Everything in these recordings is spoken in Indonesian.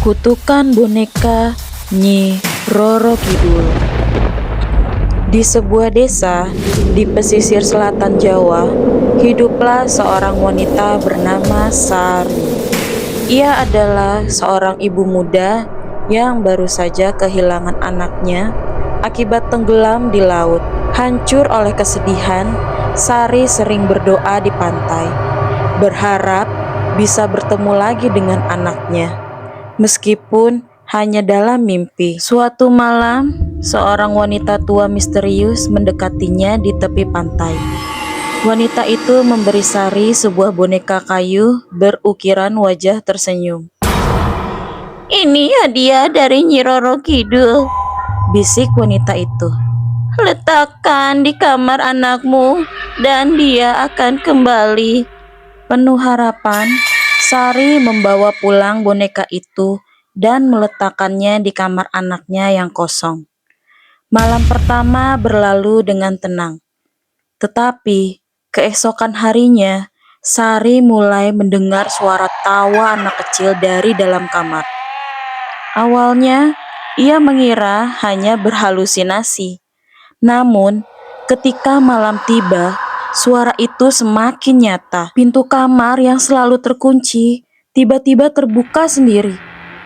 Kutukan boneka Nyi Roro Kidul. Di sebuah desa di pesisir selatan Jawa, hiduplah seorang wanita bernama Sari. Ia adalah seorang ibu muda yang baru saja kehilangan anaknya akibat tenggelam di laut. Hancur oleh kesedihan, Sari sering berdoa di pantai, berharap bisa bertemu lagi dengan anaknya. Meskipun hanya dalam mimpi. Suatu malam, seorang wanita tua misterius mendekatinya di tepi pantai. Wanita itu memberi Sari sebuah boneka kayu berukiran wajah tersenyum. "Ini hadiah dari Nyi Roro Kidul," bisik wanita itu. "Letakkan di kamar anakmu dan dia akan kembali." Penuh harapan, Sari membawa pulang boneka itu dan meletakkannya di kamar anaknya yang kosong. Malam pertama berlalu dengan tenang. Tetapi keesokan harinya, Sari mulai mendengar suara tawa anak kecil dari dalam kamar. Awalnya, ia mengira hanya berhalusinasi. Namun, ketika malam tiba, suara itu semakin nyata. Pintu kamar yang selalu terkunci tiba-tiba terbuka sendiri.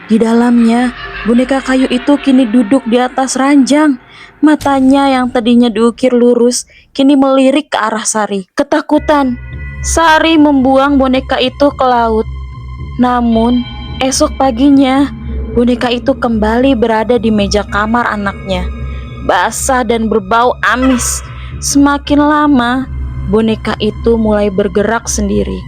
Di dalamnya, boneka kayu itu kini duduk di atas ranjang. Matanya yang tadinya diukir lurus, kini melirik ke arah Sari. Ketakutan, Sari membuang boneka itu ke laut. Namun, esok paginya, boneka itu kembali berada di meja kamar anaknya, basah dan berbau amis. Semakin lama, boneka itu mulai bergerak sendiri.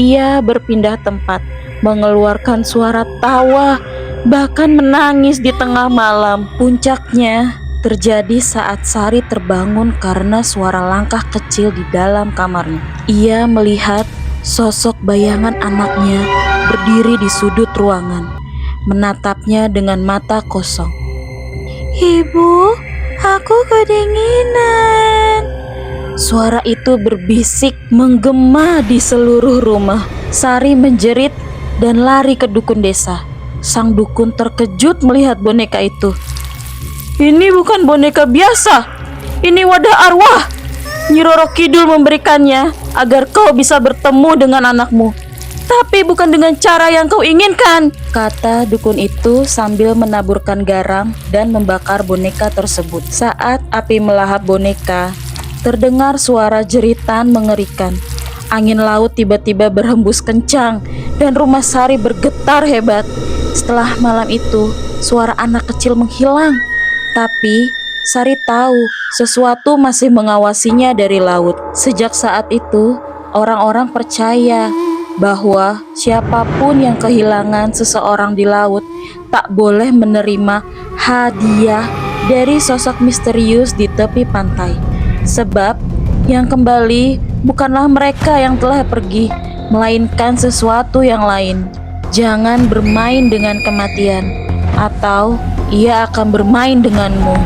Ia berpindah tempat, mengeluarkan suara tawa, bahkan menangis di tengah malam. Puncaknya terjadi saat Sari terbangun karena suara langkah kecil di dalam kamarnya. Ia melihat sosok bayangan anaknya berdiri di sudut ruangan, menatapnya dengan mata kosong. "Ibu, aku kedinginan." Suara itu berbisik menggema di seluruh rumah. Sari menjerit dan lari ke dukun desa. Sang dukun terkejut melihat boneka itu. "Ini bukan boneka biasa. Ini wadah arwah. Nyi Roro Kidul memberikannya agar kau bisa bertemu dengan anakmu. Tapi bukan dengan cara yang kau inginkan," kata dukun itu sambil menaburkan garam dan membakar boneka tersebut. Saat api melahap boneka, terdengar suara jeritan mengerikan. Angin laut tiba-tiba berhembus kencang dan rumah Sari bergetar hebat. Setelah malam itu, suara anak kecil menghilang. Tapi Sari tahu sesuatu masih mengawasinya dari laut. Sejak saat itu, orang-orang percaya bahwa siapapun yang kehilangan seseorang di laut tak boleh menerima hadiah dari sosok misterius di tepi pantai. Sebab yang kembali bukanlah mereka yang telah pergi, melainkan sesuatu yang lain. Jangan bermain dengan kematian, atau ia akan bermain denganmu.